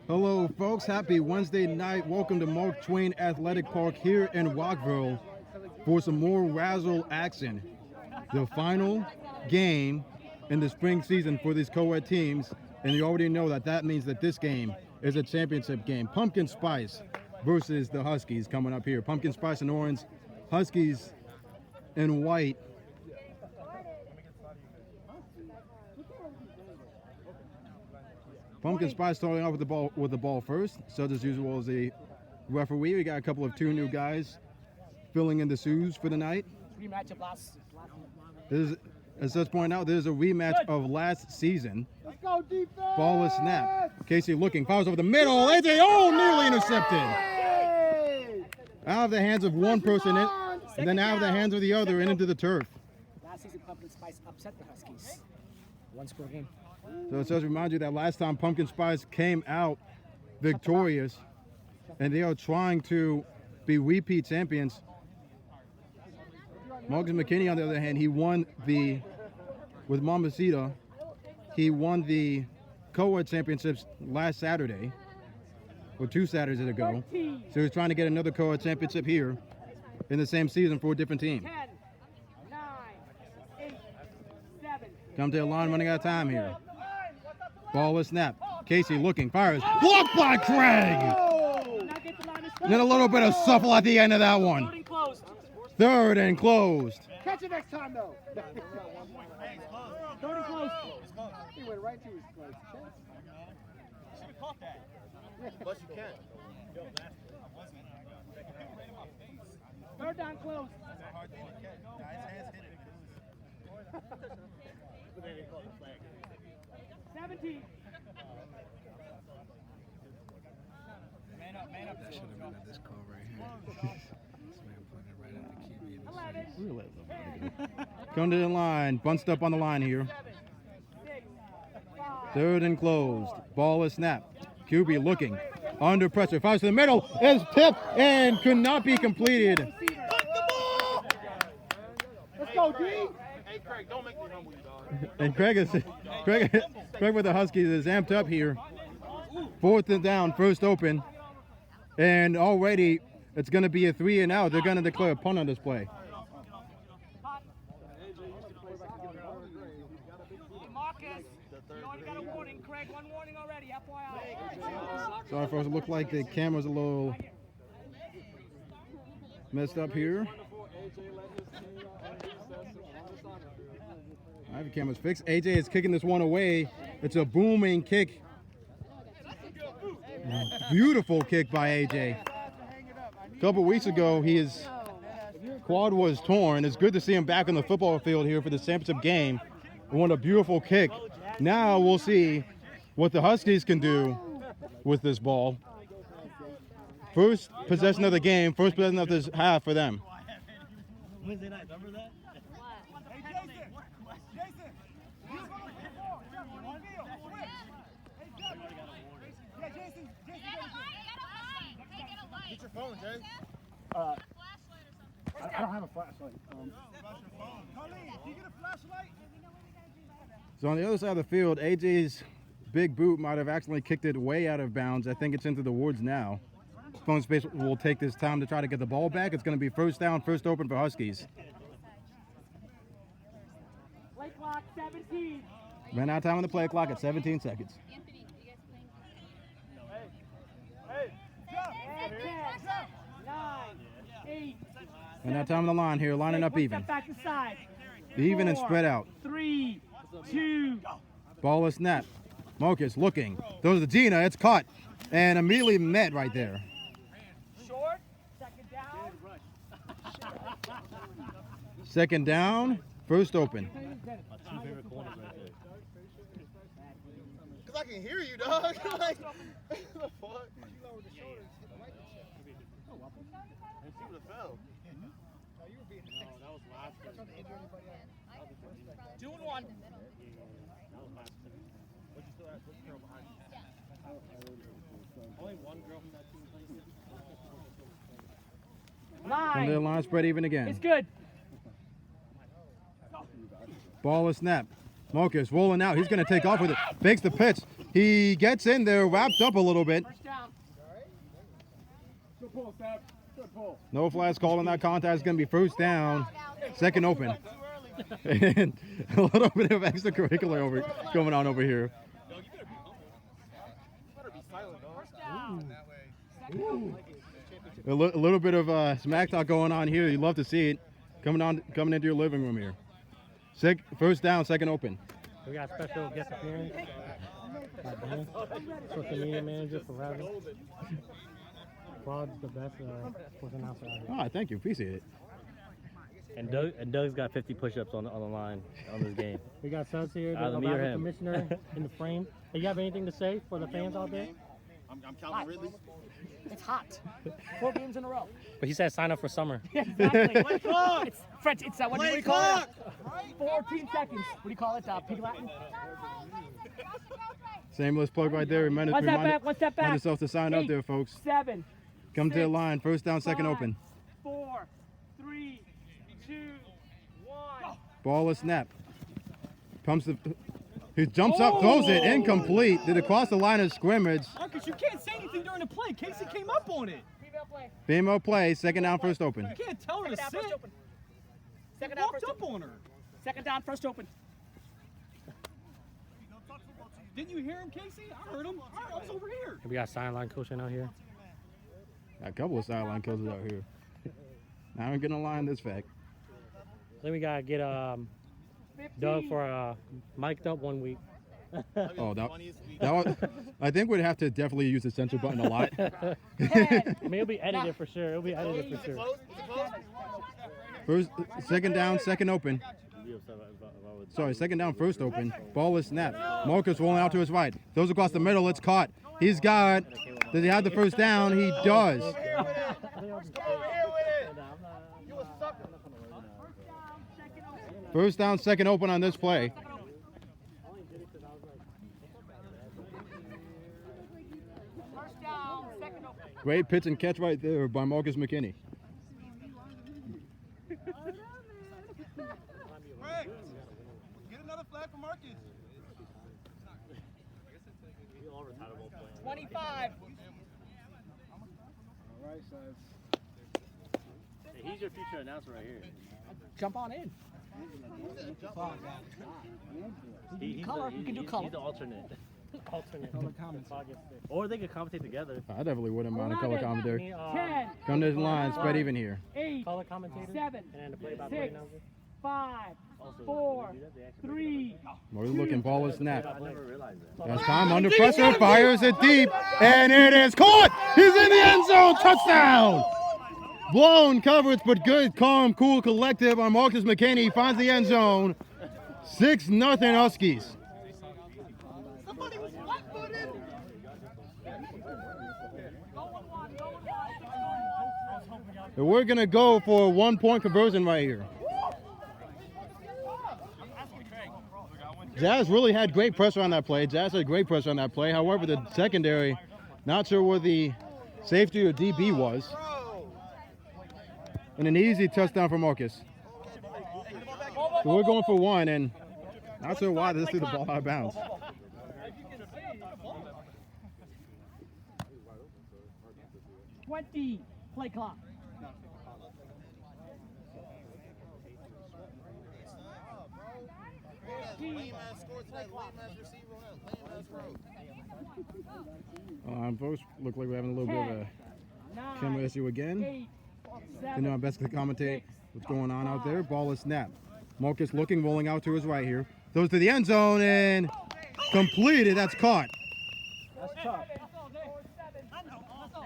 Hello, folks. Happy Wednesday night. Welcome to Mark Twain Athletic Park here in Rockville for some more RASL action. The final game in the spring season for these co-ed teams, and you already know that means that this game is a championship game. Pumpkin Spice versus the Huskies coming up here. Pumpkin Spice in orange, Huskies in white. Pumpkin Spice starting off with the ball first. So as usual as the referee, we got two new guys filling in the shoes for the night. Rematch of last. This is, as just pointed out, this is a rematch of last season. Let's go defense! Ball is snapped. Casey looking, fires over the middle. AJ, nearly intercepted. Out of the hands of one person, and then out of the hands of the other, and into the turf. Last season, Pumpkin Spice upset the Huskies. One-score game. So it does remind you that last time Pumpkin Spice came out victorious, and they are trying to be repeat champions. Marcus McKinney, on the other hand, he won with Mombasita, he won the co-ed championships last Saturday, or 2 Saturdays ago. So he's trying to get another co-ed championship here in the same season for a different team. 10, 9, 8, 7. Come to the line, running out of time here. Ball is snapped. Casey looking, fires. Blocked by Craig! And then a little bit of shuffle at the end of that one. Third and closed. Catch it next time, though. Third and closed. He went right to his close. Should have caught that. Plus you can. Third down closed. 17. Man up, man up. That should have been at this call right here. This man put it right at the QB. Come to the line. Bunched up on the line here. Third and closed. Ball is snapped. QB looking. Under pressure. Fires to the middle. Is tipped and could not be completed. Let's go, D. Hey, Craig, don't make me humble you, dog. And Craig with the Huskies is amped up here. 4th and down, first open. And already it's going to be a 3 and out. They're going to declare a punt on this play. Marcus, you already got a warning, Craig. One warning already, FYI. Sorry, folks. It looked like the camera's a little messed up here. I have the cameras fixed. AJ is kicking this one away. It's a booming kick. Beautiful kick by AJ. A couple weeks ago, his quad was torn. It's good to see him back on the football field here for the championship game. What a beautiful kick. Now we'll see what the Huskies can do with this ball. First possession of the game, first possession of this half for them. Wednesday night, remember that? Get your phone, Jay. I don't have a flashlight. So on the other side of the field, AJ's big boot might have accidentally kicked it way out of bounds. I think it's into the woods now. Phone Space will take this time to try to get the ball back. It's going to be first down, first open for Huskies. Play clock, 17. Ran out of time on the play clock at 17 seconds. 9, 8. And that time on the line here, lining up even. Back inside. Even and spread out. 3, 2. Ball is snapped. Marcus looking. Throws to Gina. It's caught. And immediately met right there. Short. Second down. Second down, first open. Because I can hear you, dog. Like, the fuck? And she would have fell. That was last year. 2 and 1. But you still ask which girl behind you. Only one girl from that team plays. From their line spread even again. It's good. Ball is snapped. Marcus rolling out. He's going to take off with it. Fakes the pitch. He gets in there, wrapped up a little bit. First down. Good pull, Steph. Good pull. No flags called on that contest. It's going to be first down, second open. And a little bit of extracurricular going on over here. A little bit of smack talk going on here. You love to see it coming into your living room here. First down, second open. We got special guest appearance by Ben, social media manager for RASL. Quad's the best sports announcer out here. Oh, thank you. Appreciate it. And Doug's got 50 push-ups on the line on this game. We got subs here, the Either me or RASL him. commissioner in the frame. Hey, you have anything to say for the fans out there? I'm Calvin Ridley. It's hot. 4 games in a row. But he said sign up for summer. Yeah, exactly. It's French. It's what do you call it? 14 seconds. What do you call it? Pig Latin. Shameless plug right there. One step back. One step back. Remind yourself to sign up 8, there, folks. 7. Come to the 6, line. First down, second 5, open. 4, 3, 2, 1. Ball is snap. He jumps up, throws it, incomplete. Did it cross the line of scrimmage? Marcus, you can't say anything during the play. Casey came up on it. Female play, second down, first open. You can't tell her to Second down, sit. first open. He Second down, walked first up open. on her. Second down, first open. Didn't you hear him, Casey? I heard him. I was over here. We got sideline coaching out here. A couple of sideline coaches out here. Now I'm gonna line this fact. Then we gotta get 15. Doug for mic'd up 1 week. Oh, that was, I think we'd have to definitely use the censor button a lot. I mean, it'll be edited for sure. It'll be edited for sure. Second down, second open. Sorry, second down, first open. Ball is snapped. Marcus rolling out to his right. Throws across the middle. It's caught. He's got. Does he have the first down? He does. First down, second open on this play. First down, second open. Great pitch and catch right there by Marcus McKinney. Greg, get another flag for Marcus. 25. All right, son. Hey, he's your future announcer right here. Jump on in. He's Color. You can do color. He's the alternate. Alternate. Or they could commentate together. I definitely wouldn't mind a color 11. commentary. 10. Come to the line, spread even here. 8. Color commentator. 7. And then the play-by-play 6. announcer. 5. Also, 4. they do that, they actually break 3. We're looking, ball is snapped. I never realized that. That's time under pressure, fires it deep, and it is caught. He's in the end zone, touchdown. Blown coverage, but good, calm, cool, collective on Marcus McKinney. Finds the end zone. 6-0 Huskies. And we're gonna go for a 1-point conversion right here. Jazz really had great pressure on that play. Jazz had great pressure on that play. However, the secondary, not sure where the safety or DB was. And an easy touchdown for Marcus. So we're going for 1, and not sure why this threw the ball out of bounds. Play clock. Folks, look like we're having a little bit of a 9. camera issue again. 8. Doing our best to commentate what's going on out there. Ball is snapped. Marcus looking, rolling out to his right here. Throws to the end zone and completed. That's caught.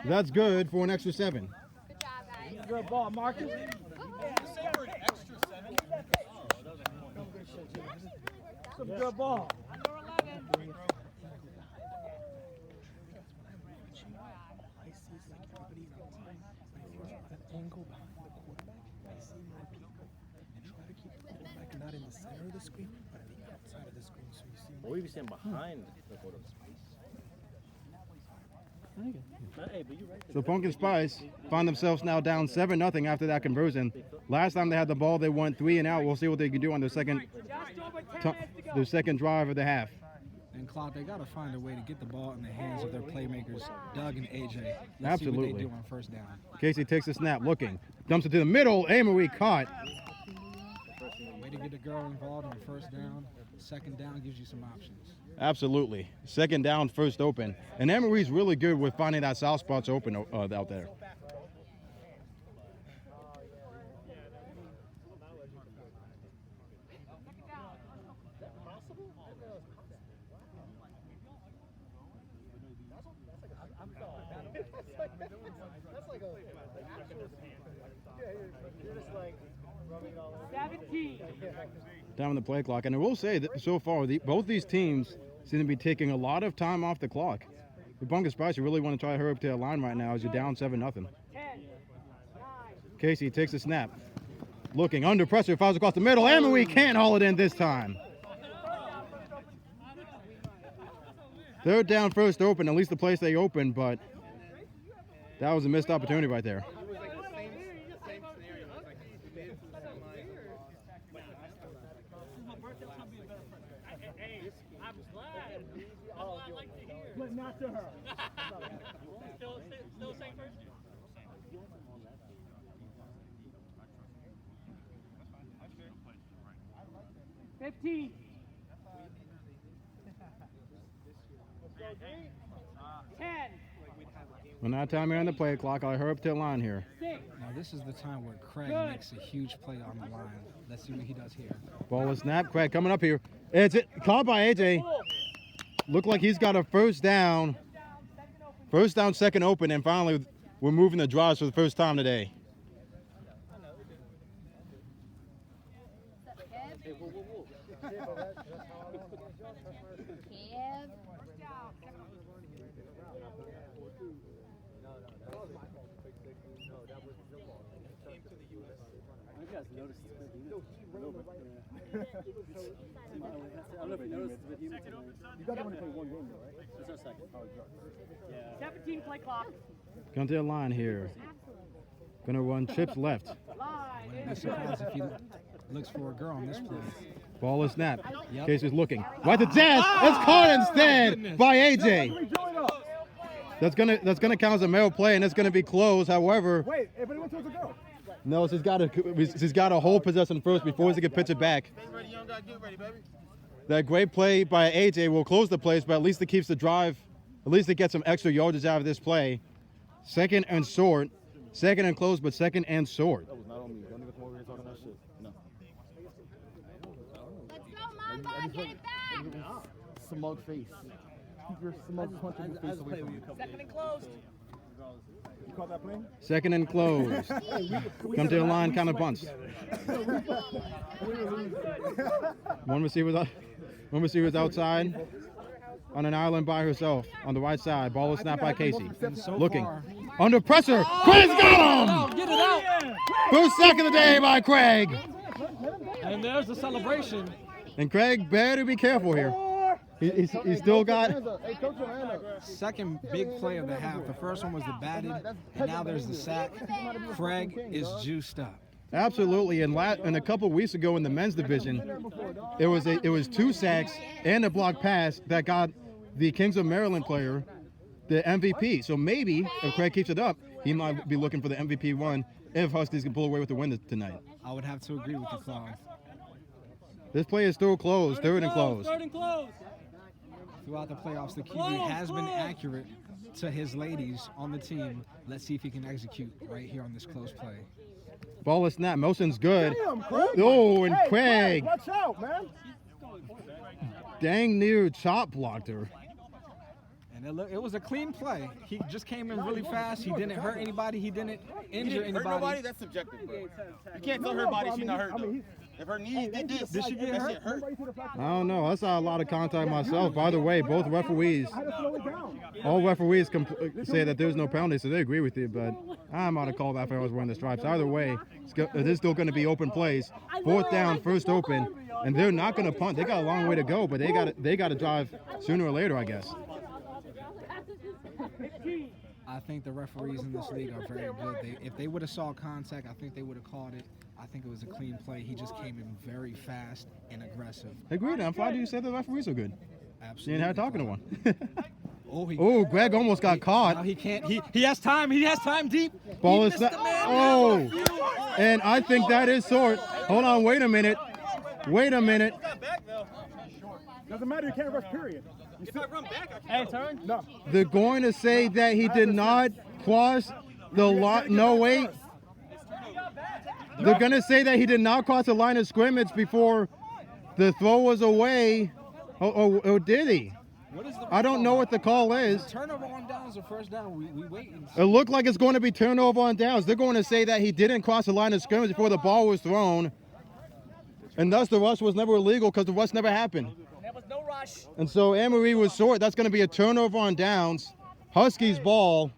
That's good for an extra 7. Good ball, Marcus. Some good ball. Angle behind the quarterback, I see more people, and try to keep the quarterback not in the center of the screen, but on the outside of the screen, so you see. Or you be standing behind the quarterback. Hey, but you're right. So Pumpkin Spice find themselves now down 7-0 after that conversion. Last time they had the ball, they went 3 and out. We'll see what they can do on their second drive of the half. And clock. They got to find a way to get the ball in the hands of their playmakers, Doug and AJ. Let's see Absolutely. what they do on first down. Casey takes the snap, looking, dumps it to the middle. Amory caught. Way to get the girl involved on first down. Second down gives you some options. Absolutely. Second down, first open. And Emery's really good with finding that soft spots open out there. Down on the play clock. And I will say that so far, both these teams seem to be taking a lot of time off the clock. For Bunker Spice, you really want to try to hurry up to the line right now as you're down 7-0. Casey takes the snap. Looking under pressure, fouls across the middle. Emery can't haul it in this time. Third down, first open, at least the place they opened, but that was a missed opportunity right there. But not to her. Still same person. $15. 10. When that time here on the play clock, I'll hurry up to the line here. Now this is the time where Craig makes a huge play on the line. Let's see what he does here. Ball is snap. Craig coming up here. It's it. Caught by AJ. Looked like he's got a first down. First down, second open, and finally we're moving the drives for the first time today. You got to only play one game, though, right? That's our second. Oh, yeah. 17 play clock. Come to the line here. Gonna run trips left. Wouldn't be surprised if he looks for a girl on this play. Ball is snap. Yep. Casey's looking. Right to Jazz. That's caught instead by AJ. That's gonna count as a male play, and it's gonna be closed. However, Wait, everybody went towards the girl. no, she's got to hold possession first before she can pitch it back. Ready, young guy, get ready, baby. That great play by AJ will close the place, but at least it keeps the drive. At least it gets some extra yardage out of this play. Second and short. Second and close, but second and short. That was not on me. Don't even come over here talking that shit. No. Let's go, Mamba, get it back! Smug face. Keep your smug punching face away from you. Second and closed. You caught that play? Second and close. Come to the line, kind of bunts. One receiver's outside on an island by herself on the right side. Ball is snapped by Casey. So Looking. far, Under pressure. Craig's got him! Get it out. First sack of the day by Craig. And there's the celebration. And Craig better be careful here. He's still got. Hey, coach your hand up. second big play of the half. The first one was the batted, and now there's the sack. Craig is juiced up. Absolutely, and a couple weeks ago in the men's division, it was 2 sacks and a block pass that got the Kings of Maryland player the MVP. So maybe if Craig keeps it up, he might be looking for the MVP one if Huskies can pull away with the win tonight. I would have to agree with you, Claude. This play is still closed, third and close. Third and close. Throughout the playoffs, the QB has been accurate to his ladies on the team. Let's see if he can execute right here on this close play. Ball is snap. Motion's good. Oh, and Craig Watch out, man. dang near chop blocked her. And it was a clean play. He just came in really fast. He didn't hurt anybody. He didn't injure anybody. Hurt nobody? That's subjective, bro. You can't tell her body she's not hurt, though. If her knees did this, Did she get that hurt? shit hurt. I don't know. I saw a lot of contact myself. By the way, both referees, all referees say that there's no penalty, so they agree with you. But I'm out of call that if I was wearing the stripes. Either way, it is still going to be open plays. Fourth down, first open, and they're not going to punt. They got a long way to go, but they got to drive sooner or later, I guess. I think the referees in this league are very good. If they would have saw contact, I think they would have called it. I think it was a clean play. He just came in very fast and aggressive. Agreed. I'm fine. You said the referees are good. Absolutely. You ain't had talking to one. Oh, Oh, Greg almost got caught. Now he can't. He has time. He has time deep. Ball He is missed not. the man. Oh, and I think that is short. Hold on, wait a minute. Wait a minute. Doesn't matter. You can't rush. Period. If I run back, I can't. Hey, turn. No. They're going to say that he did not cross the line. No, wait. They're going to say that he did not cross the line of scrimmage before the throw was away. Or did he? What is the I don't know what the call is. turnover on downs or first down? We wait and see. It looked like it's going to be turnover on downs. They're going to say that he didn't cross the line of scrimmage before the ball was thrown. And thus the rush was never illegal because the rush never happened. There was no rush. And so Emery was short. That's going to be a turnover on downs. Huskies ball.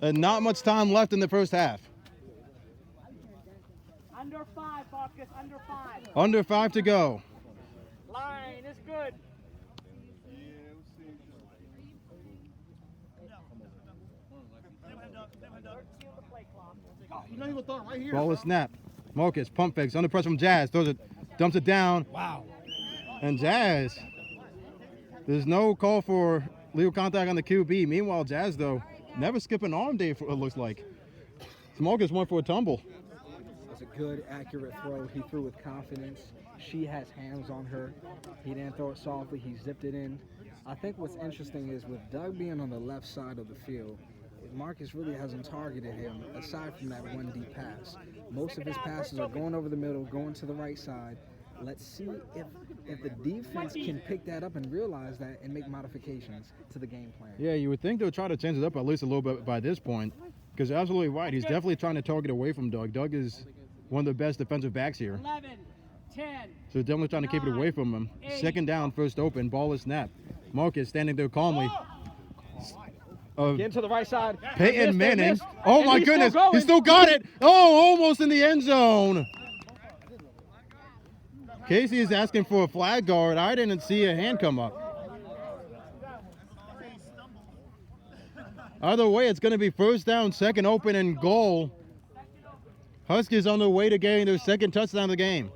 And not much time left in the first half. Under 5, Marcus, under 5. Under 5 to go. Line is good. Ball is snapped. Marcus, pump fakes, under pressure from Jazz. Throws it, dumps it down. Wow. And Jazz, there's no call for legal contact on the QB. Meanwhile, Jazz, though, never skip an arm day, it looks like. Marcus went for a tumble. It's a good, accurate throw. He threw with confidence. She has hands on her. He didn't throw it softly. He zipped it in. I think what's interesting is with Doug being on the left side of the field, Marcus really hasn't targeted him aside from that one deep pass. Most of his passes are going over the middle, going to the right side. Let's see if the defense can pick that up and realize that and make modifications to the game plan. Yeah, you would think they'll try to change it up at least a little bit by this point, because you're absolutely right. He's definitely trying to target away from Doug. Doug is one of the best defensive backs here. 11, 10. So definitely trying to keep it away from him. Second down, first open, ball is snapped. Marcus standing there calmly. Get to the right side. Peyton Missed it, Manning. missed. Oh And my he's still goodness, going. he still got it. Oh, almost in the end zone. Casey is asking for a flag guard. I didn't see a hand come up. Either way, it's going to be first down, second open, and goal. Huskies on their way to getting their second touchdown of the game.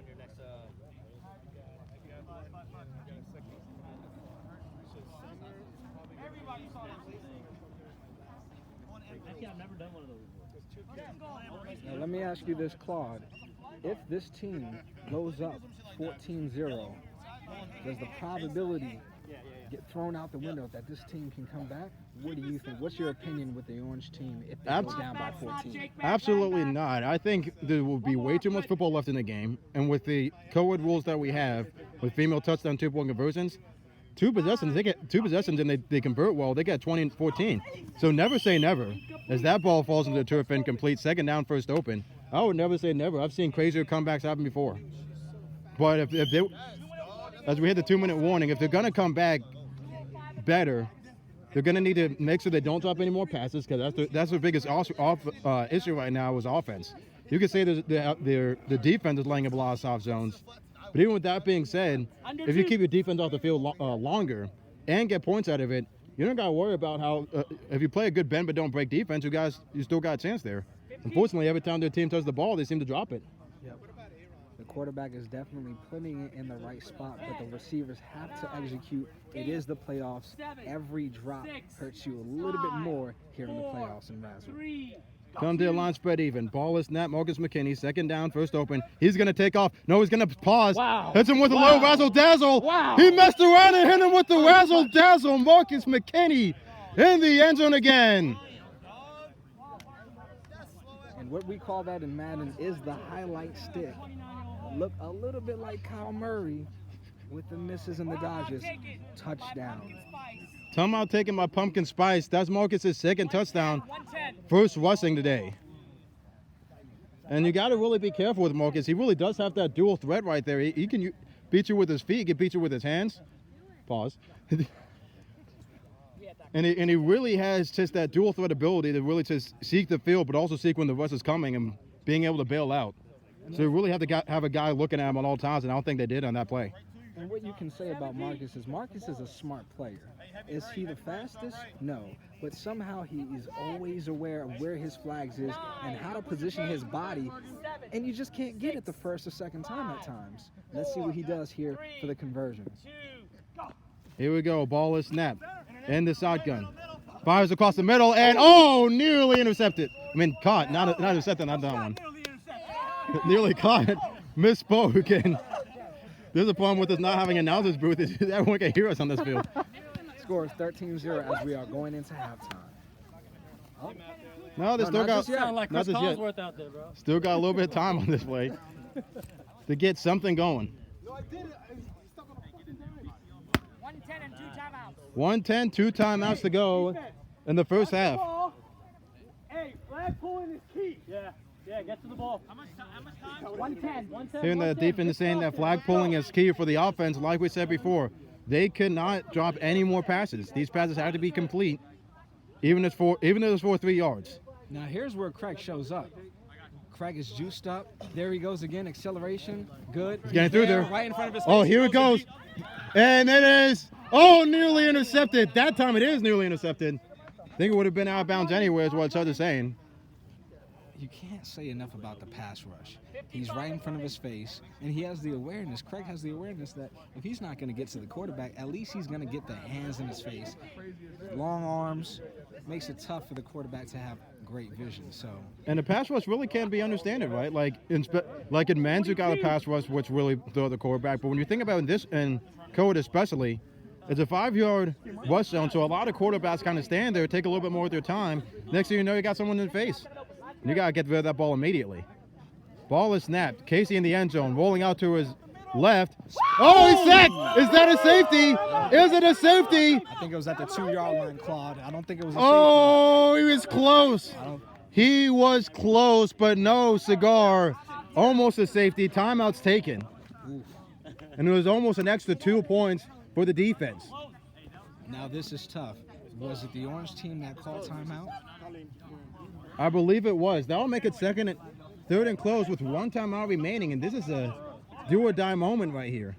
Now, let me ask you this, Claude. If this team goes up 14-0, does the probability get thrown out the window that this team can come back? What do you think? What's your opinion with the orange team if they go down by 14? Absolutely not. I think there will be way too much football left in the game. And with the COED rules that we have, with female touchdown, 2-point conversions, two possessions and they convert well, they get 20 and 14. So never say never. As that ball falls into the turf and complete, second down, first open, I would never say never. I've seen crazier comebacks happen before. But if they, as we hit the 2-minute warning, if they're going to come back better, they're going to need to make sure they don't drop any more passes, because that's the biggest issue right now is offense. You could say the defense is laying up a lot of soft zones. But even with that being said, if you keep your defense off the field longer and get points out of it, you don't got to worry about how if you play a good bend but don't break defense, you still got a chance there. Unfortunately, every time their team touches the ball, they seem to drop it. Yep. The quarterback is definitely putting it in the right spot, but the receivers have to execute. It is the playoffs. Every drop hurts you a little bit more here in the playoffs in RASL. Come to the line, spread even. Ball is snapped. Marcus McKinney, second down, first open. He's going to take off. No, he's going to pause. Wow. Hits him with a low razzle-dazzle. Wow. He messed around and hit him with the razzle-dazzle. Marcus McKinney in the end zone again. And what we call that in Madden is the highlight stick. Look a little bit like Kyle Murray with the misses and the dodges. Touchdown. Talking about taking my pumpkin spice. That's Marcus's second touchdown. First rushing today. And you got to really be careful with Marcus. He really does have that dual threat right there. He can beat you with his feet. He can beat you with his hands. Pause. and he really has just that dual threat ability to really just seek the field, but also seek when the rush is coming and being able to bail out. So you really have to have a guy looking at him at all times, and I don't think they did on that play. And what you can say about Marcus is a smart player. Is he the fastest? No. But somehow he is always aware of where his flags is and how to position his body. And you just can't get it the first or second time at times. Let's see what he does here for the conversions. Here we go. Ball is snapped. In the shotgun. Fires across the middle, and oh, nearly intercepted. I mean, caught, not intercepted, not that one. Nearly caught. Misspoke. And there's a problem with us not having an announcer's booth. Is everyone can hear us on this field. Score is 13-0 as we are going into halftime. Oh. No, they still got Sound like not Chris just yet. Collinsworth out there, bro. Still got a little bit of time on this play to get something going. 110 and 2 timeouts. 110, 2 timeouts to go in the first half. Hey, flag pulling is key. Yeah, get to the ball. How much time? 110. Hearing the defense saying that flag pulling is key for the offense, like we said before. They could not drop any more passes. These passes have to be complete, even if it's for 3 yards. Now here's where Craig shows up. Craig is juiced up. There he goes again. Acceleration. Good. He's getting through there. Right in front of his face. Oh, here it goes. And it is. Oh, nearly intercepted. That time it is nearly intercepted. I think it would have been out of bounds anyway, is what Chuck is saying. You can't say enough about the pass rush. He's right in front of his face, and he has the awareness. Craig has the awareness that if he's not going to get to the quarterback, at least he's going to get the hands in his face. Long arms makes it tough for the quarterback to have great vision. So. And the pass rush really can't be understood, right? Like in men's, you got a pass rush which really throw the quarterback. But when you think about this and COED especially, it's a 5-yard rush zone, so a lot of quarterbacks kind of stand there, take a little bit more of their time. Next thing you know, you got someone in the face. And you got to get rid of that ball immediately. Ball is snapped. Casey in the end zone, rolling out to his left. Oh, he's sacked! Is that a safety? Is it a safety? I think it was at the 2-yard line, Claude. I don't think it was a Oh, he was close. He was close, but no, Cigar. Almost a safety. Timeout's taken. Oof. And it was almost an extra 2 points for the defense. Now this is tough. Was it the orange team that called timeout? I believe it was. That'll make it third and close with 1 timeout remaining, and this is a do or die moment right here.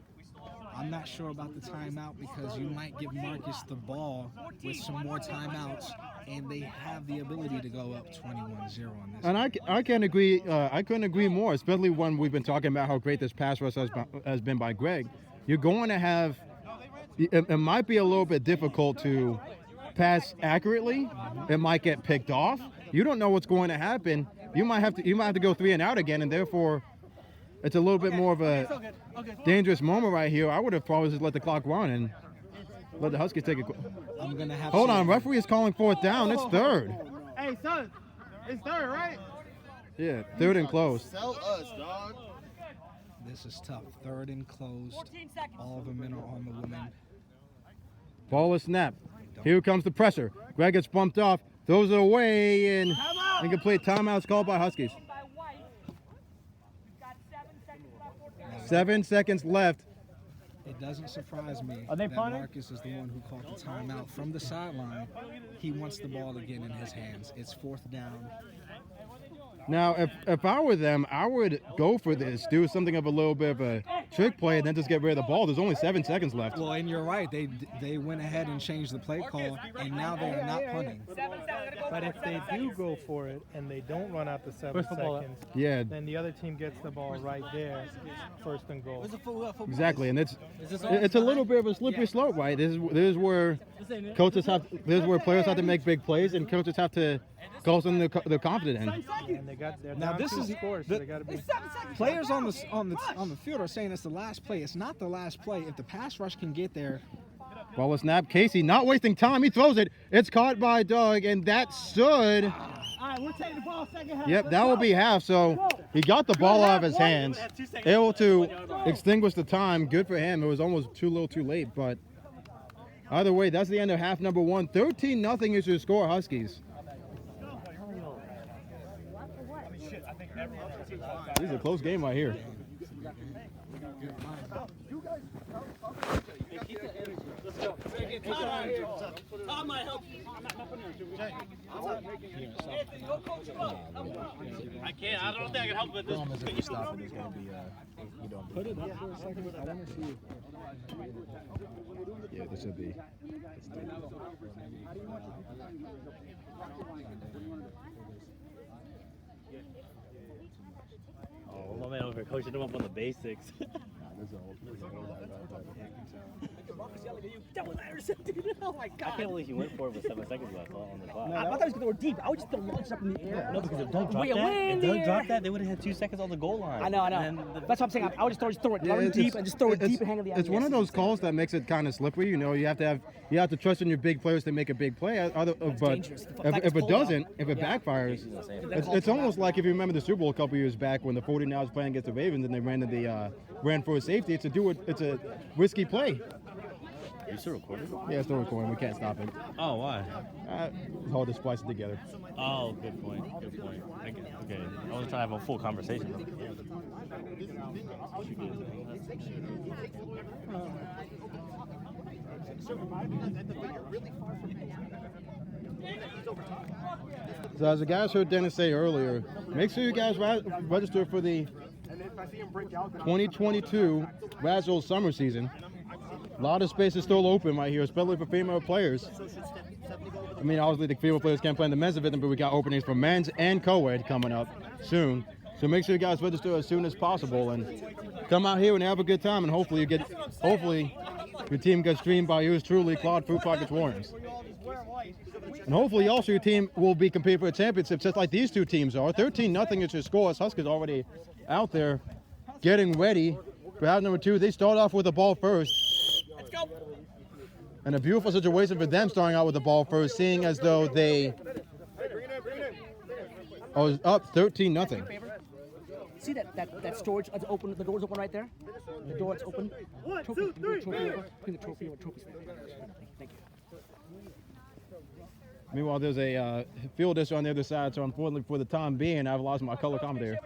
I'm not sure about the timeout because you might give Marcus the ball with some more timeouts, and they have the ability to go up 21-0 on this. And I can agree. I couldn't agree more, especially when we've been talking about how great this pass rush has been by Greg. You're going to have. It might be a little bit difficult to pass accurately. It might get picked off. You don't know what's going to happen. You might have to go 3 and out again, and therefore, it's a little bit more of a dangerous moment right here. I would have probably just let the clock run and let the Huskies take it. I'm gonna have. Hold on, referee is calling 4th down. It's third. Hey, son, it's third, right? Yeah, 3rd and close. Sell us, dog. This is tough. 3rd and closed. 14 seconds. All of the men are on the women. Ball is snapped. Here comes the pressure. Greg gets bumped off, throws it away, and incomplete. Timeout's called by Huskies. By White. We've got 7 seconds left. 14. 7 seconds left. It doesn't surprise me Are they that punting? Marcus is the one who called the timeout from the sideline. He wants the ball again in his hands. It's 4th down. Now, if I were them, I would go for this, do something of a little bit of a trick play, and then just get rid of the ball. There's only 7 seconds left. Well, and you're right. They went ahead and changed the play call, and now they are not punting. But if they do go for it and they don't run out the 7 seconds, Yeah, then the other team gets the ball right there, 1st and goal. exactly, and it's a little bit of a slippery slope, right? This is where players have to make big plays, and coaches have to call something they're confident in. And they're Now down this 2 is scores, so they got to be. players on the field are saying it's the last play. It's not the last play. If the pass rush can get there, Ball is snapped. Casey not wasting time. He throws it. It's caught by Doug, and that should. All right, we're taking the ball second half. Yep, that will be half. So he got the ball out of his hands, able to extinguish the time. Good for him. It was almost too little, too late. But either way, that's the end of half number 1. 13-0 is your score, Huskies. This is a close game right here. Tom might help you. I can't. I don't think I can help with this. Put it up for a second. I want to see. Yeah, this should be. Oh, my man over here coaching him up on the basics. Marcus yelling at you. Devil Anderson, dude. Oh my I God. can't believe he went for it with 7 seconds left on the clock. I thought he was going to go deep. I would just throw launch up in the air. No, because if Doug dropped Way that, in if the Doug air. dropped that, they would have had 2 seconds on the goal line. I know. And That's what I'm saying. I would just throw it, run deep, and just throw it deep and hang on the It's one of those calls that makes it kind of slippery. You know, you have to trust in your big players to make a big play. But dangerous. The fact if it's it cold doesn't, out. if it Yeah. backfires, That's it's almost like if you remember the Super Bowl a couple years back when the 49ers playing against the Ravens and they ran for a safety. It's a risky play. you still recording? Yeah, it's still recording. We can't stop it. Oh, why? It's hard to splice it together. Oh, good point. Good point. Okay. I was trying to have a full conversation. So as the guys heard Dennis say earlier, make sure you guys register for the 2022 RASL summer season. A lot of space is still open right here, especially for female players. I mean, obviously the female players can't play in the men's division, but we got openings for men's and co-ed coming up soon. So make sure you guys register as soon as possible and come out here and have a good time. And hopefully your team gets streamed by yours truly, Claude Fruit Pockets Warriors. And hopefully also your team will be competing for a championship just like these two teams are. 13-0 is your score. Huskies already out there getting ready for half number 2. They start off with the ball first. Let's go. And a beautiful situation for them starting out with the ball first, seeing as though they are up 13-0. See that storage that's open? The door's open right there. The door that's open. 1, 2, 3. Bring the trophy over. Trophies there. Thank you. Meanwhile, there's a field dish on the other side, so unfortunately for the time being, I've lost my color commentator.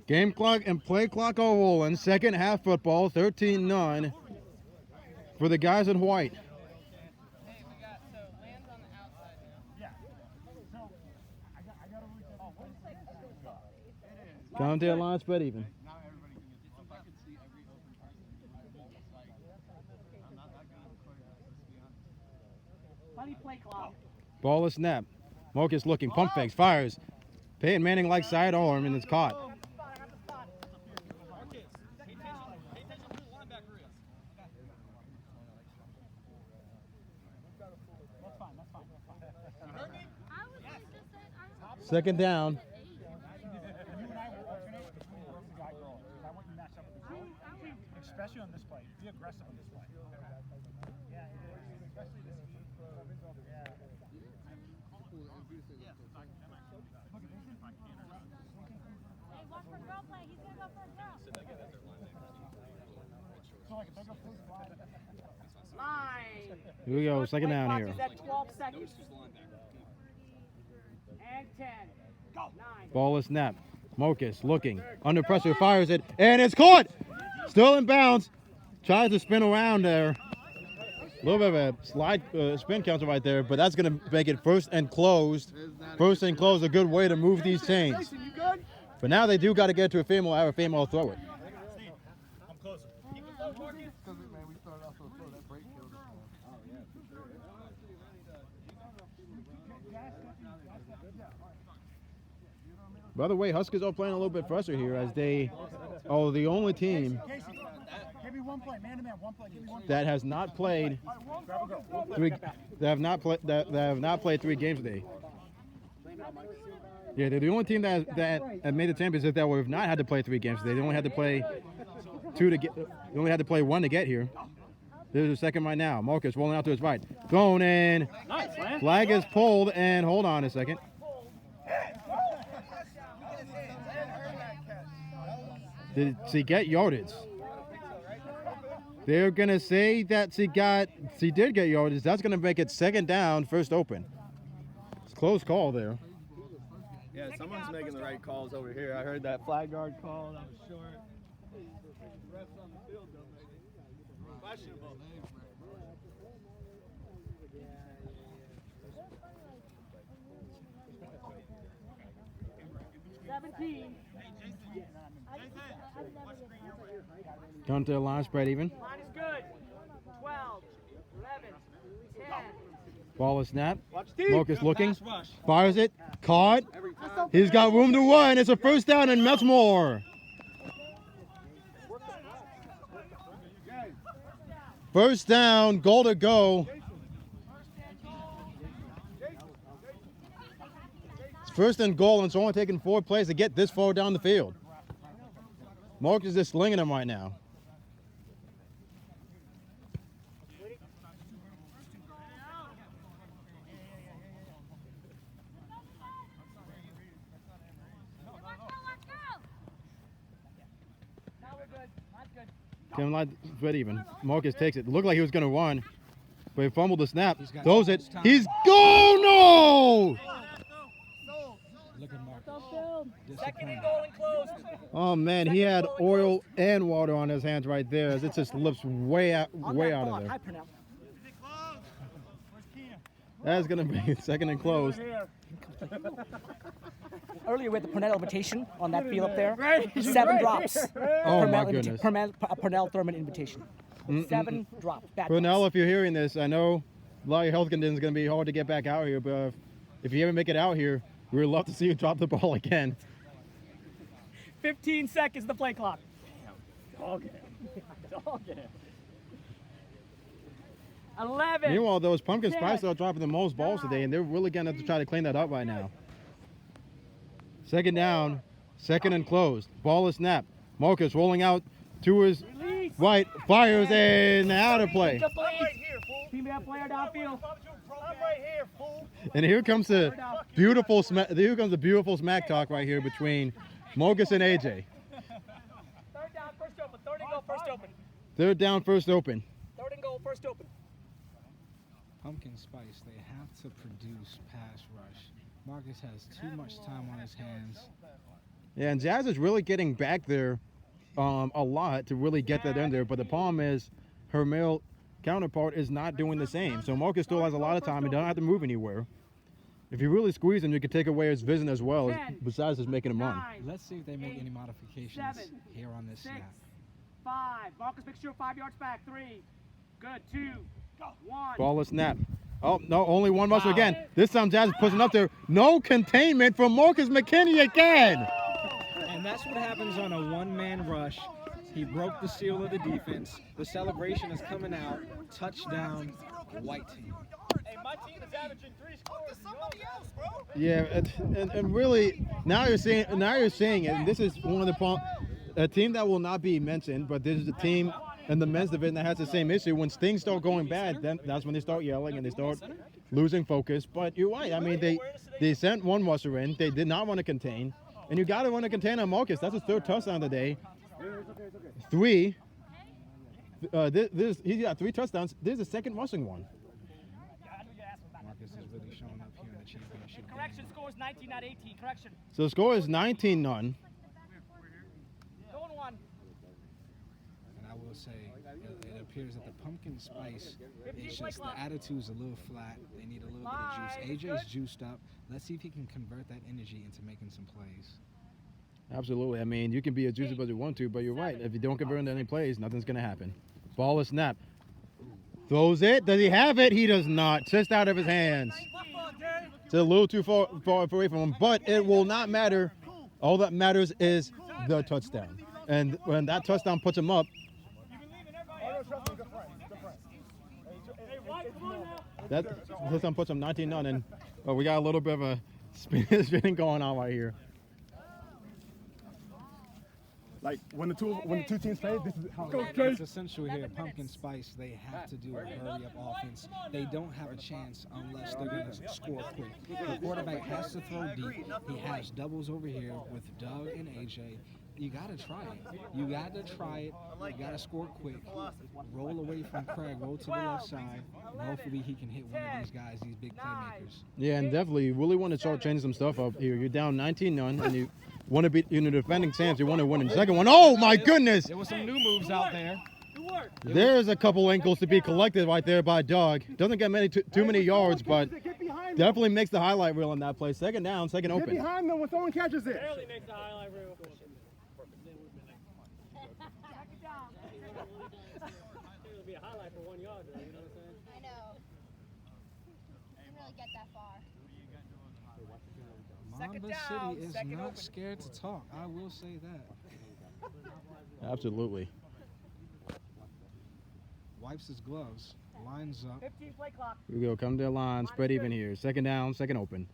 Game clock and play clock are rolling. Second half football, 13-9 for the guys in white. Commentary line spread even. Ball is snap. Marcus looking, pump fakes, fires. Peyton Manning like side arm, and it's caught. Second down. Especially on this play. Be aggressive on this play. Yeah, especially this. Hey, watch for girl play. He's gonna go for a girl. Line. Here we go, second down here. Is at 12 seconds. And 10. Go. 9. Ball is snapped. Marcus looking, under pressure, fires it, and it's caught! Still in bounds. Tries to spin around there. A little bit of a slide spin counter right there, but that's going to make it first and closed. First and closed, a good way to move these chains. But now they do got to get to a female, have a female throw it. I'm closer. By the way, Huskies are playing a little bit fresher here as they are the only team Give me one play, man to man, one play. Give me one play. that has not played that have not played 3 games today. Yeah, they're the only team that have made the championship that have not had to play 3 games today. They only had to play 2 to get. They only had to play 1 to get here. There's a second right now. Marcus rolling out to his right, thrown in. Nice, man. Flag is pulled, and hold on a second. Did she get yardage? They're gonna say that she did get yardage. That's gonna make it second down, first open. It's a close call there. Yeah, someone's making the right calls over here. I heard that flag guard call. That was short. Refs on the field don't make it questionable. 17. Come to the line, spread even. Line is good. 12, 11, 10, Ball is snap. Watch deep. Marcus looking. Fires it. Caught. He's got room to run. It's a first down and much more. First down, goal to go. It's first and goal, and it's only taking 4 plays to get this far down the field. Marcus is slinging him right now. Kevin Light ready even. Marcus takes it. Looked like he was going to run, but he fumbled the snap. Throws it. He's go! No! Look at Marcus. Second and goal and closed. Oh man, he had oil and water on his hands right there as it just slips way out of there. Hi, Purnell. That's going to be second and closed. Earlier with the Purnell invitation on that field up there, 7 drops. Oh my goodness. Purnell Thurman invitation. 7 drops. Purnell, if you're hearing this, I know a lot of your health conditions are going to be hard to get back out here, but if you ever make it out here, we would love to see you drop the ball again. 15 seconds the play clock. Dog it. 11. Meanwhile, those Pumpkin Spice are dropping the most balls today, and they're really going to have to try to clean that up right now. Second down, second and closed. Ball is snapped. Marcus rolling out to his right, fires and out of play. Female player downfield. And here comes the beautiful smack talk right here between Marcus and AJ. Third down, first open. Third and goal, first open. Third down, first open. Third and goal, first open. Pumpkin Spice, they have to produce pass rush. Marcus has too much time on his hands. Yeah, and Jazz is really getting back there a lot to really get that in there. But the problem is her male counterpart is not doing the same. So Marcus still has a lot of time. He doesn't have to move anywhere. If you really squeeze him, you can take away his vision as well, besides just making him run. Let's see if they make any modifications here on this 6, snap. 5. Marcus, make sure 5 yards back. 3. Good. 2. 1. Ball is snap. Oh, no, only one muscle again. This time Jazz is pushing up there. No containment from Marcus McKinney again. And that's what happens on a one-man rush. He broke the seal of the defense. The celebration is coming out. Touchdown, white team. Hey, my team is averaging 3 scores. Somebody else, bro. Yeah, and really now you're seeing it. And this is one of a team that will not be mentioned, but this is a team in the men's division that has the same issue. When things start going bad, then that's when they start yelling and they start losing focus. But you're right. I mean, they sent one rusher in. They did not want to contain, and you got to want to contain on Marcus. That's his 3rd touchdown today. 3. He's got 3 touchdowns. This is the 2nd rushing one. Marcus is really showing up here in the championship. Correction, score is 19, not 18. Correction. So the score is 19-0. Going 1. And I will say, it appears that the Pumpkin Spice is just, the attitude's a little flat. They need a little bit of juice. AJ's juiced up. Let's see if he can convert that energy into making some plays. Absolutely. I mean, you can be as juicy as you want to, but you're right. If you don't convert into any plays, nothing's going to happen. Ball is snap. Throws it. Does he have it? He does not. Just out of his hands. It's a little too far away from him, but it will not matter. All that matters is the touchdown. And when that touchdown puts him up, that touchdown puts him 19-0, and we got a little bit of a spinning going on right here. Like when the two teams play, this is how It's essential here. Pumpkin Spice, they have to do a hurry-up offense. They don't have a chance unless they're going to score quick. The quarterback has to throw deep. He has doubles over here with Doug and AJ. You got to try it. You got to try it. You got to score quick. Roll away from Craig. Roll to the left side. And hopefully he can hit one of these guys, these big playmakers. Yeah, and definitely you really want to start changing some stuff up here. You're down 19-0, and you want to be in the defending stance. You want to win in the second one. Oh, my goodness. There were some new moves out there. There's a couple ankles to be collected right there by Doug. Doesn't get too many yards, but definitely makes the highlight reel in that play. Second down, second open. Get behind them when someone catches it. Barely makes the highlight reel. It'll be a highlight for 1 yard, you know what I'm saying? I know. get that far. Mamba City is not scared to talk. I will say that. Absolutely. Wipes his gloves, lines up. 15 play clock. Here we go. Come to the line. Spread even here. Second down, second open.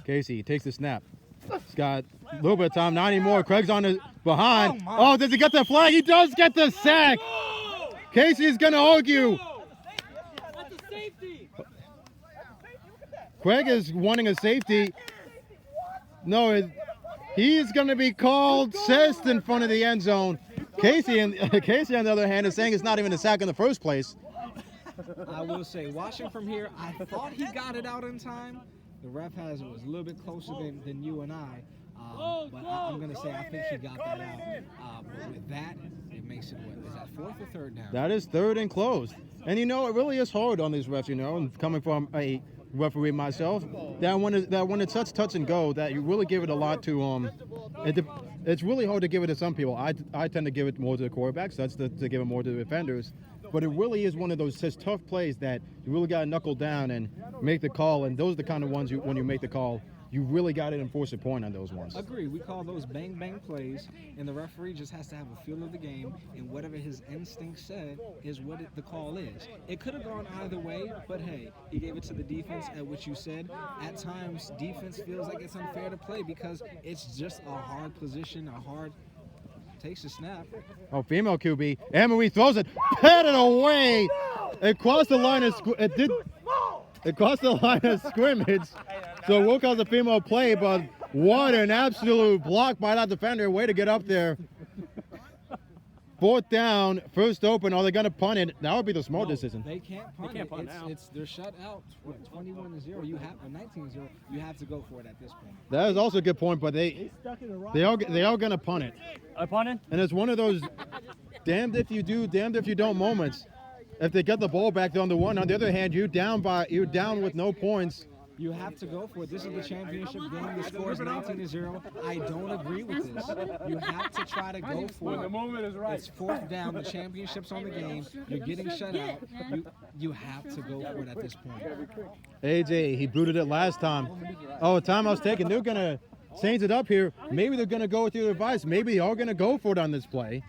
Casey takes the snap. He's got a little bit of time. Not anymore. Craig's on the behind. Oh, does he get the flag? He does get the sack. Casey's going to argue. Craig is wanting a safety. No, he's going to be called cessed in front of the end zone. Casey, on the other hand, is saying it's not even a sack in the first place. I will say, watching from here, I thought he got it out in time. The ref was a little bit closer than you and I. But I'm going to say I think he got that out. But with that, it makes it, what, is that fourth or third down? That is third and closed. And, it really is hard on these refs, and coming from a referee myself, that when it's such touch and go, that you really give it a lot to it's really hard to give it to some people. I tend to give it more to the quarterbacks. That's to give it more to the defenders. But it really is one of those such tough plays that you really got to knuckle down and make the call. And those are the kind of ones when you make the call, you really got to enforce a point on those ones. Agree. We call those bang plays, and the referee just has to have a feel of the game, and whatever his instinct said is what the call is. It could have gone either way, but hey, he gave it to the defense, at which you said. At times, defense feels like it's unfair to play because it's just a hard position, takes a snap. Oh, female QB. Emery throws it, patted away. It crossed the line of scrimmage. So we'll call the female play, but what an absolute block by that defender. Way to get up there. Fourth down, first open. Are they going to punt it? That would be the smart decision. They can't punt it. They're shut out. 21-0. You have 19-0. You have to go for it at this point. That is also a good point, but they are going to punt it. Punting? And it's one of those damned if you do, damned if you don't moments. If they get the ball back on the one, on the other hand, you're down with no points. You have to go for it. This is the championship game. The score is 19-0. I don't agree with this. You have to try to go for it. The moment is right. It's fourth down. The championship's on the game. You're getting shut out. You have to go for it at this point. AJ, he booted it last time. Oh, timeout's taken. They're going to change it up here. Maybe they're going to go with your advice. Maybe they are going to go for it on this play.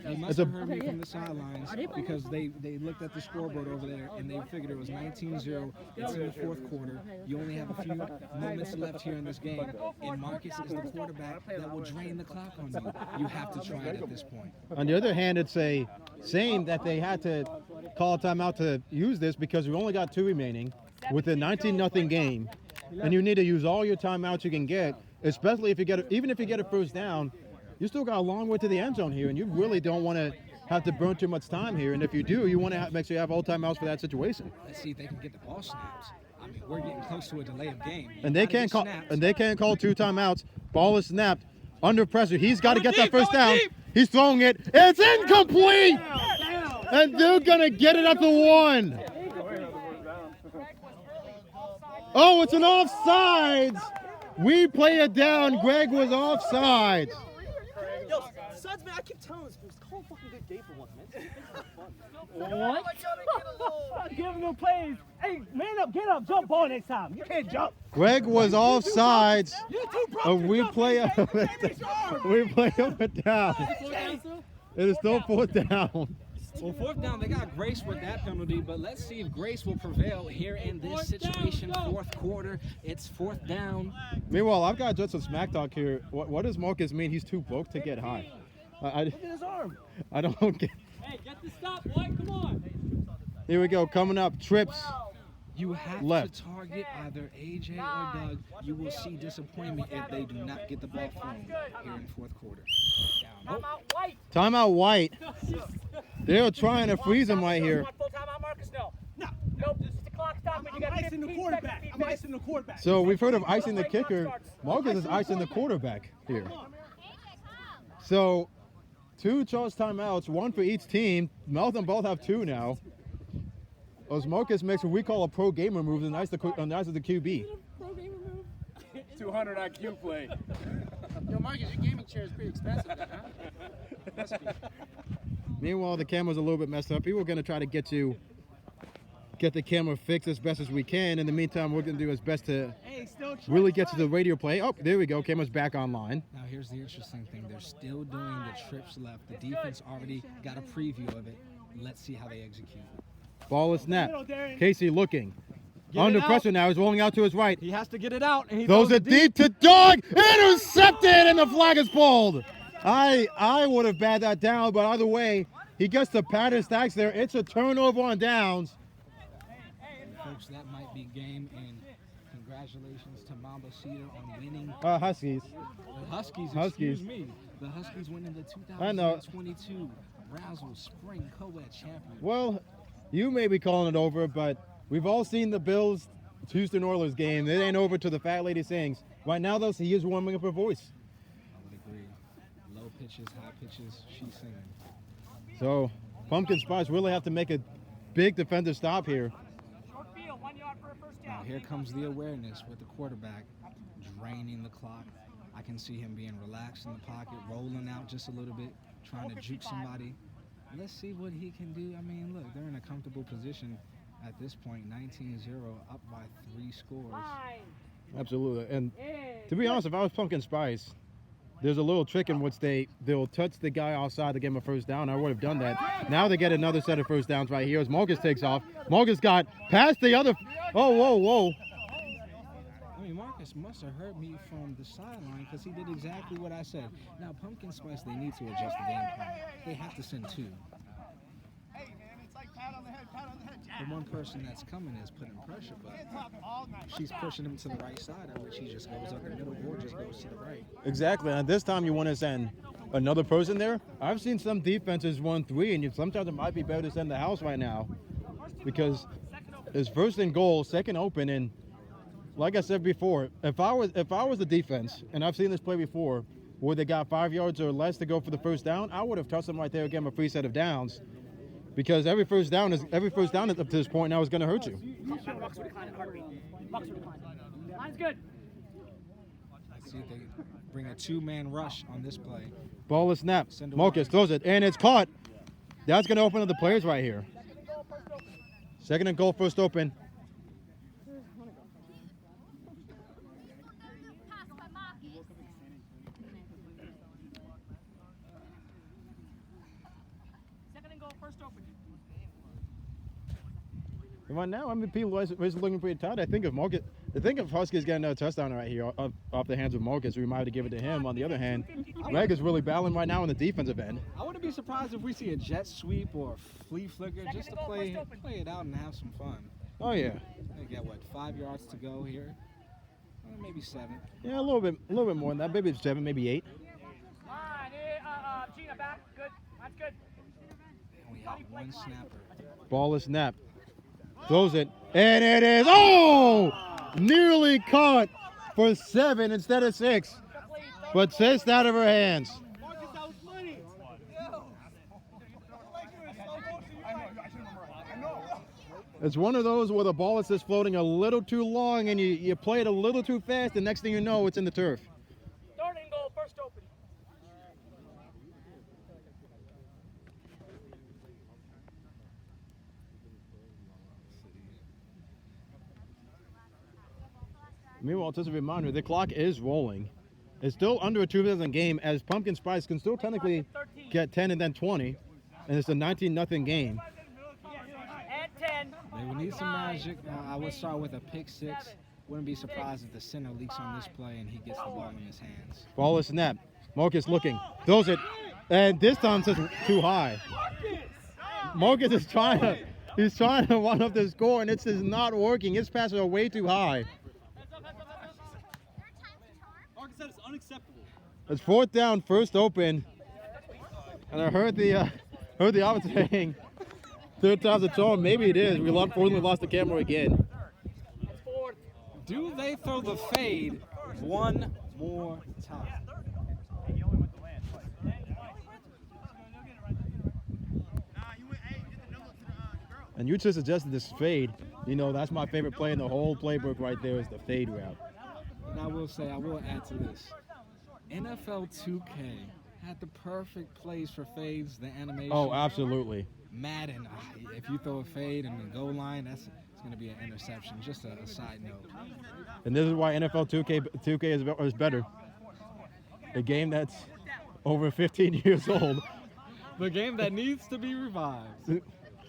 They must have heard me from the sidelines because they looked at the scoreboard over there and they figured it was 19-0. It's in the fourth quarter. You only have a few moments left here in this game. And Marcus is the quarterback that will drain the clock on you. You have to try it at this point. On the other hand, it's a shame that they had to call a timeout to use this because we only got 2 remaining with a 19-0 game. And you need to use all your timeouts you can get, especially if you get even if you get a first down. You still got a long way to the end zone here, and you really don't want to have to burn too much time here. And if you do, you want to make sure you have all timeouts for that situation. Let's see if they can get the ball snaps. I mean, we're getting close to a delay of game. And they can't call 2 timeouts. Ball is snapped under pressure. He's got to get that first down. He's throwing it. It's incomplete. And they're gonna get it at the 1. Oh, it's an offsides. We play it down. Greg was offsides. Yo, Suds, man, I keep telling this, it's called a fucking good day for once, man. What? Giving them plays. Hey, man up, get up, jump ball next time. You can't jump. Greg was offsides. You too broke. We play it down. It is still fourth down. Well, fourth down, they got Grace with that penalty, but let's see if Grace will prevail here in this situation. Fourth quarter, it's fourth down. Meanwhile, I've got just some smack talk here. What does Marcus mean? He's too broke to get high. Look at his arm. I don't get. Hey, get the stop, boy. Come on. Here we go. Coming up, trips. You have Left. to target either AJ or Doug. You will see disappointment if they do not get the ball thrown here in fourth quarter. Down. Timeout White. They're trying to freeze him right here. Timeout Marcus, no. Nope, this is the clock stopping. You got I'm icing the quarterback. I'm icing the quarterback. So we've heard of icing the kicker. Marcus is icing the quarterback here. So 2 charge timeouts, 1 for each team. Melton both have 2 now. As Marcus makes what we call a pro gamer move and ices the QB. 200 IQ play. Yo, Marcus, your gaming chair is pretty expensive, huh? Meanwhile, the camera's a little bit messed up. We were going to try to get you get the camera fixed as best as we can. In the meantime, we're going to do as best to really get to the radio play. Oh, there we go. Camera's back online. Now here's the interesting thing. They're still doing the trips left. The defense already got a preview of it. Let's see how they execute. Ball is snap. Casey looking. Get Under it out. pressure now. He's rolling out to his right. He has to get it out. And he Throws it deep to Doug. Intercepted, and the flag is pulled. I would have batted that down, but either way, he gets the pattern stacks there. It's a turnover on downs. And folks, that might be game. And congratulations to Mamba Cedar on winning. Huskies. The Huskies, Huskies. excuse me. The Huskies winning the I know. 2022 RASL Spring Co-Ed Championship. Well, you may be calling it over, but we've all seen the Bills Houston Oilers game. It ain't over till the fat lady sings. Right now, though, he is warming up her voice. I would agree. Low pitches, high pitches, she's singing. So, Pumpkin Spice really have to make a big defensive stop here. Now here comes the awareness with the quarterback draining the clock. I can see him being relaxed in the pocket, rolling out just a little bit, trying to juke somebody. Let's see what he can do. I mean, look, they're in a comfortable position at this point, 19-0, up by 3 scores. Absolutely. And to be honest, if I was Pumpkin Spice, there's a little trick in which they'll touch the guy outside to give him a first down. I would have done that. Now they get another set of first downs right here as Marcus takes off. Marcus got past the other. Oh, whoa. I mean, Marcus must have heard me from the sideline because he did exactly what I said. Now, Pumpkin Spice, they need to adjust the game plan. They have to send 2. The one person that's coming is putting pressure, but she's pushing him to the right side, of which he just goes up the middle or just goes to the right. Exactly. And this time you want to send another person there. I've seen some defenses run 3, and sometimes it might be better to send the house right now because it's first and goal, second open, and like I said before, if I was the defense, and I've seen this play before, where they got 5 yards or less to go for the first down, I would have touched them right there, give them a free set of downs. Because every first down up to this point now is going to hurt you. Line's good. Let's see if they bring a 2-man rush on this play. Ball is snapped. Marcus throws it, and it's caught. That's going to open up the players right here. Second and goal, first open. Right now, I mean, people are looking pretty tight. I think if Huskies getting a touchdown right here off the hands of Marcus, we might have to give it to him. On the other hand, Greg is really battling right now on the defensive end. I wouldn't be surprised if we see a jet sweep or a flea flicker just to play it out and have some fun. Oh yeah. They got 5 yards to go here, maybe 7. Yeah, a little bit more than that. Maybe 7, maybe 8. Gina back. Good. That's good. And we have 1 snapper. Ball is snapped. Throws it, and it is, oh! Nearly caught for 7 instead of 6, but just out of her hands. It's one of those where the ball is just floating a little too long, and you play it a little too fast, and next thing you know, it's in the turf. Third and goal, first open. Meanwhile, just a reminder, the clock is rolling. It's still under a 2-minute game, as Pumpkin Spice can still technically get 10 and then 20, and it's a 19-0 game. And 10. They would need some magic. I would start with a pick 6. Wouldn't be surprised if the center leaks on this play and he gets the ball in his hands. Ball is snapped. Marcus looking, throws it, and this time it's too high. Marcus is trying to run up the score, and it's just not working. His passes are way too high. That is unacceptable. It's 4th down, first open, and I heard the opposite saying, 3rd time's a charm. Maybe it is. We unfortunately lost the camera again. Do they throw the fade one more time? And you just suggested this fade. You know, that's my favorite play in the whole playbook right there is the fade route. And I will add to this. NFL 2K had the perfect plays for fades, the animation. Oh, absolutely. Madden, if you throw a fade in the goal line, it's going to be an interception. Just a side note. And this is why NFL 2K is better. A game that's over 15 years old. The game that needs to be revived.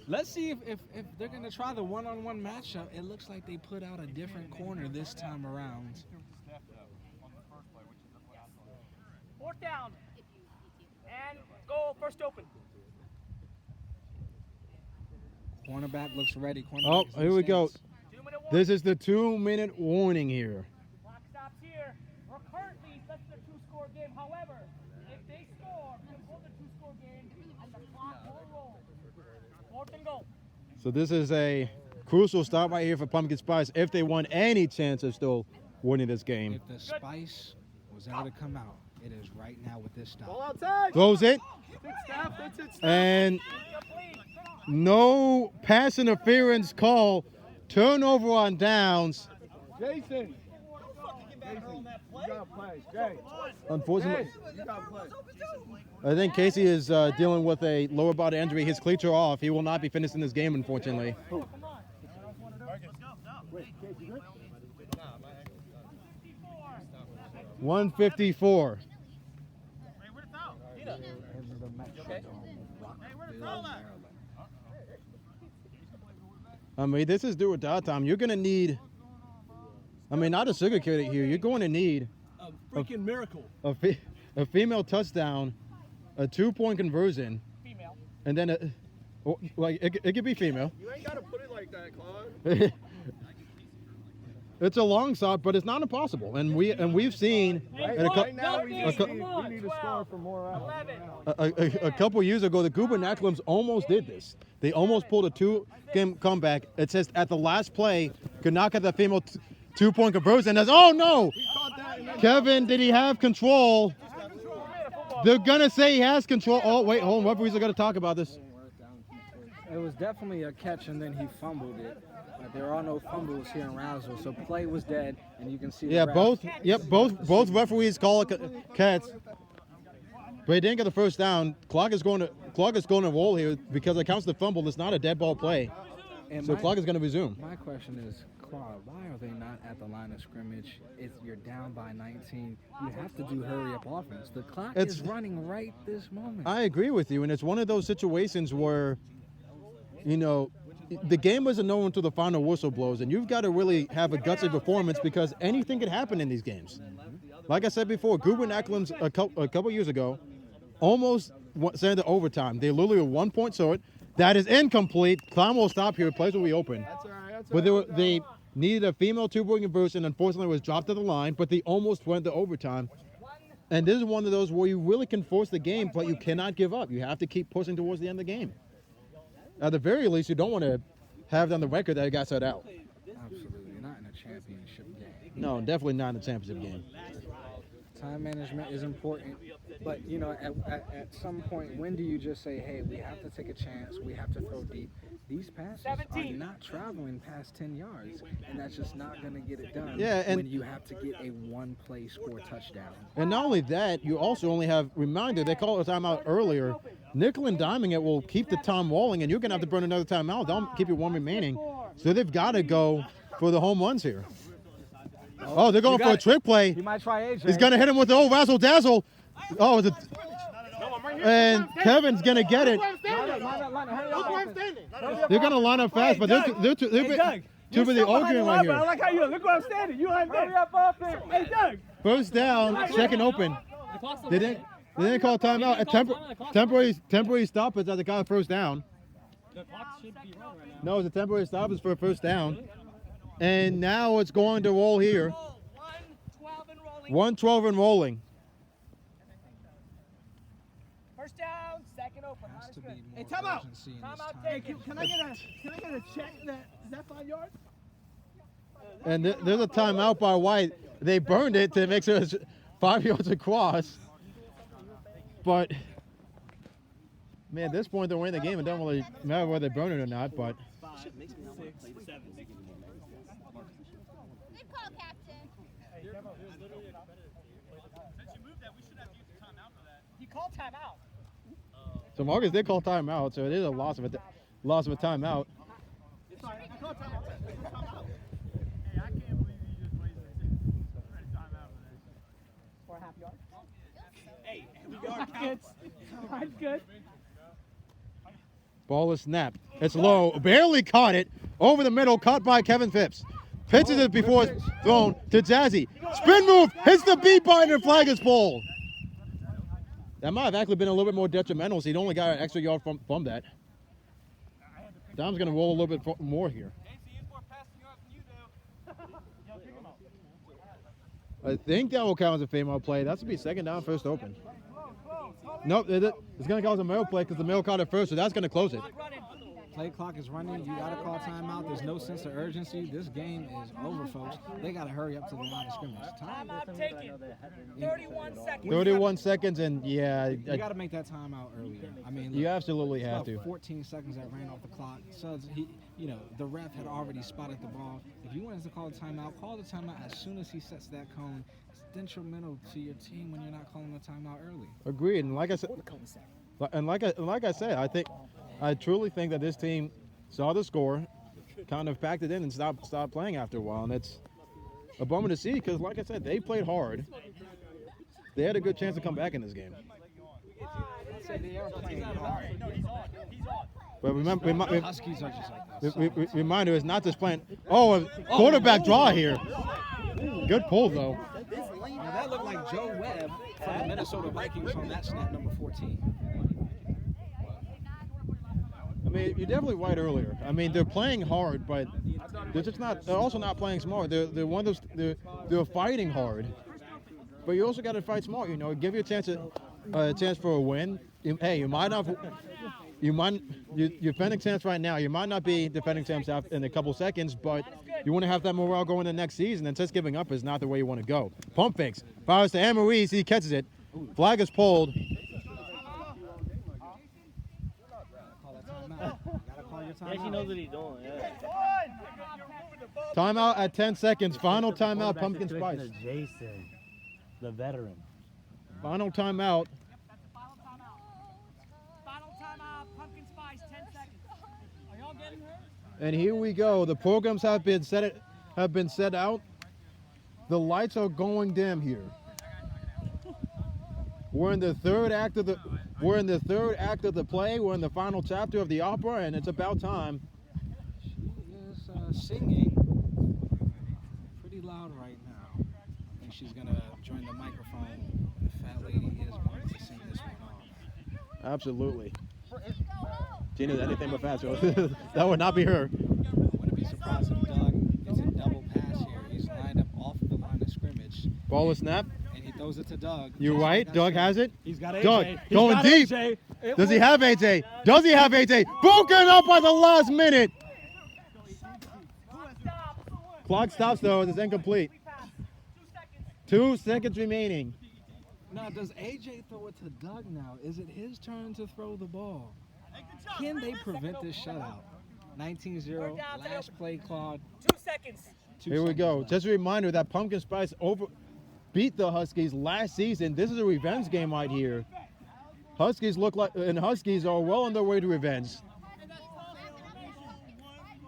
Let's see if they're going to try the one-on-one matchup. It looks like they put out a different corner this time around. 4th down. And go first open. Cornerback looks ready. Oh, here we go. 2-minute warning. This is the 2-minute warning here. Clock stops here. We're currently less than a 2-score game. However, if they score, we can pull the 2-score game, and the clock will roll. 4th and goal. So this is a crucial stop right here for Pumpkin Spice if they want any chance of still winning this game. If the spice was ever to come out, it is right now with this stop. Ball outside. Throws it. That's it. Stop. And no pass interference call. Turnover on downs. Jason. You got to play. Jay. Unfortunately, You got to play. I think Casey is dealing with a lower body injury. His cleats are off. He will not be finishing this game, unfortunately. 154. I mean, this is do or die time. You're going to need, I mean, not to sugarcoat it here. You're going to need Freaking miracle. a female touchdown, a 2-point conversion, Female. and then it could be female. You ain't got to put it like that, Claude. It's a long shot, but it's not impossible. And we've seen Right now, we need to score for more out. a couple years ago, the Gubernaculums almost did this. They almost pulled a 2-game comeback. It says at the last play, could not get that female 2-point conversion. Oh no! Kevin, did he have control? They're gonna say he has control. Oh wait, hold on. Referees are gonna talk about this. It was definitely a catch, and then he fumbled it. But there are no fumbles here in RASL, so play was dead, and you can see. Yeah, the both referees call it catch. But he didn't get the first down. Clock is going to roll here because it counts the fumble. It's not a dead ball play. And So clock is going to resume. My question is, Claude, why are they not at the line of scrimmage? You're down by 19. You have to do hurry up offense. The clock is running right this moment. I agree with you, and it's one of those situations where, you know, the game wasn't known until the final whistle blows, and you've got to really have a gutsy performance because anything could happen in these games. Like I said before, Gubernaculums a couple years ago almost sent it to overtime. They literally were 1 point short. That is incomplete. Time will stop here. Plays will be open. That's all right. But they needed a female 2-point conversion. Unfortunately, it was dropped at the line, but they almost went to overtime. And this is one of those where you really can force the game, but you cannot give up. You have to keep pushing towards the end of the game. At the very least, you don't want to have it on the record that it got set out. Absolutely not in a championship game. No, definitely not in the championship game. Time management is important, but you know, at some point, when do you just say, "Hey, we have to take a chance. We have to throw deep." These passes are not traveling past 10 yards, and that's just not going to get it done. Yeah, and when you have to get a one-play score touchdown. And not only that, you also only have reminder. They called a timeout earlier. Nickel and diming it will keep the time rolling, and you're going to have to burn another timeout. They'll keep you one remaining. So they've got to go for the home runs here. Oh, they're going for a trick play. You might try AJ. He's going to hit him with the old razzle dazzle. Oh, and Kevin's going to get it. They're going to line up fast, but they're too busy arguing right I here. like how you look where I'm standing. You like that. Hey, Doug. First down, second open. They didn't call timeout. A temporary stoppage as it got first down. The clock should be wrong right now. No, it's a temporary stoppage for a first down. And now it's going to roll here. 112 and rolling. First down, second open. Has to be more Hey, time out. urgency in Time this out. time. Hey, can I get a check? Is that 5 yards? And there's a timeout by White. They burned it to make sure it's 5 yards across. But, man, at this point, they're winning the game. It doesn't really matter whether they burn it or not, but. Good call, Captain. He called timeout. So Marcus did call timeout, so it is a loss of a timeout. It's fine. I called timeout. Hey, I can't believe you just wasted a timeout for this. 4.5 yards. Hey, we go. That's good. Ball is snapped. It's low. Barely caught it. Over the middle, caught by Kevin Phipps. Pitches it before it's thrown to Jazzy. Spin move. Hits the B button and flag is pulled. That might have actually been a little bit more detrimental, so he'd only got an extra yard from that. Dom's going to roll a little bit more here. I think that will count as a female play. That's to be second down, first open. Nope, it's going to count as a male play because the male caught it first, so that's going to close it. Play clock is running. You got to call timeout. There's no sense of urgency. This game is over, folks. They got to hurry up to the line of scrimmage. Timeout taken. 31 seconds. 31 seconds, and yeah. You got to make that timeout earlier. I mean, You absolutely it's have about to. 14 seconds that ran off the clock. So the ref had already spotted the ball. If you wanted to call a timeout, call the timeout as soon as he sets that cone. It's detrimental to your team when you're not calling the timeout early. Agreed, and like I said, I truly think that this team saw the score, kind of packed it in, and stopped playing after a while, and it's a bummer to see because, like I said, they played hard. They had a good chance to come back in this game. But remember, Huskies are just like that. reminder is not just playing. Oh, a quarterback draw here. Good pull though. Now that looked like Joe Webb from the Minnesota Vikings on that snap, number 14. I mean, you're definitely right earlier. I mean, they're playing hard, but they're just not. They're also not playing smart. They're fighting hard, but you also got to fight smart. You know, give you a chance for a win. Hey, you're defending champs right now. You might not be defending champs in a couple seconds, but you want to have that morale going into next season. And just giving up is not the way you want to go. Pump fakes. Fires to Emery. He catches it. Flag is pulled. Yeah, she knows what he's doing. Yeah. Timeout at 10 seconds. Final timeout, Pumpkin Spice. Jason, the veteran. Final timeout. Final timeout, Pumpkin Spice, 10 seconds. Are y'all getting her? And here we go. The programs have been set out. The lights are going dim here. We're in the third act of the play. We're in the final chapter of the opera, and it's about time. She is singing pretty loud right now. I think she's gonna join the microphone. The fat lady is going to sing this one off. Absolutely. Gina's anything but fast. So that would not be her. Wouldn't be surprised if Doug gets a double pass here. He's lined up off the line of scrimmage. Ball is snap. And he throws it to Doug. You're right. Doug has it. He's got AJ. Doug He's going got deep. AJ. Does he have AJ? Does he have AJ? Broken up by the last minute. Clock stops though. It's incomplete. 2 seconds remaining. Now, does AJ throw it to Doug now? Is it his turn to throw the ball? Can they prevent this shutout? 19-0, last play clock. 2 seconds. Here we go. Just a reminder that Pumpkin Spice beat the Huskies last season. This is a revenge game right here. Huskies are well on their way to revenge.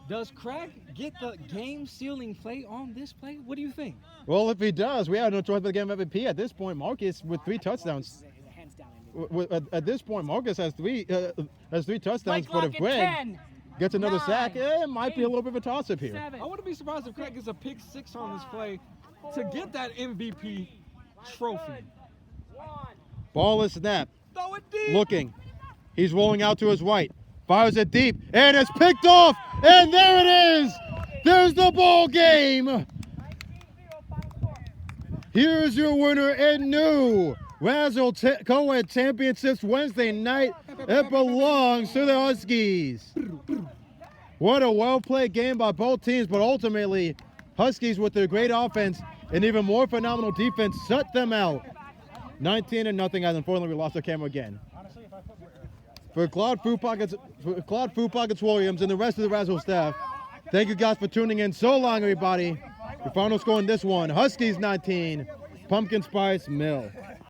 Does Craig get the game-sealing play on this play? What do you think? Well, if he does, we have no choice but to give him MVP. At this point, Marcus with 3 touchdowns. At this point, Marcus has three touchdowns, but if Greg gets another sack, it might be a little bit of a toss-up here. I wouldn't be surprised if Craig gets a pick 6 on this play to get that MVP trophy. Ball is snapped. Throw it deep. Looking. He's rolling out to his right. Fires it deep, and it's picked off, and there it is. There's the ball game. Here's your winner in new RASL COED Championships Wednesday night. It belongs to the Huskies. What a well-played game by both teams, but ultimately, Huskies with their great offense and even more phenomenal defense shut them out. 19-0, as unfortunately we lost our camera again. For Claude Food Pockets Williams and the rest of the RASL staff, thank you guys for tuning in. So long, everybody. Your final score in this one, Huskies 19, Pumpkin Spice Mill.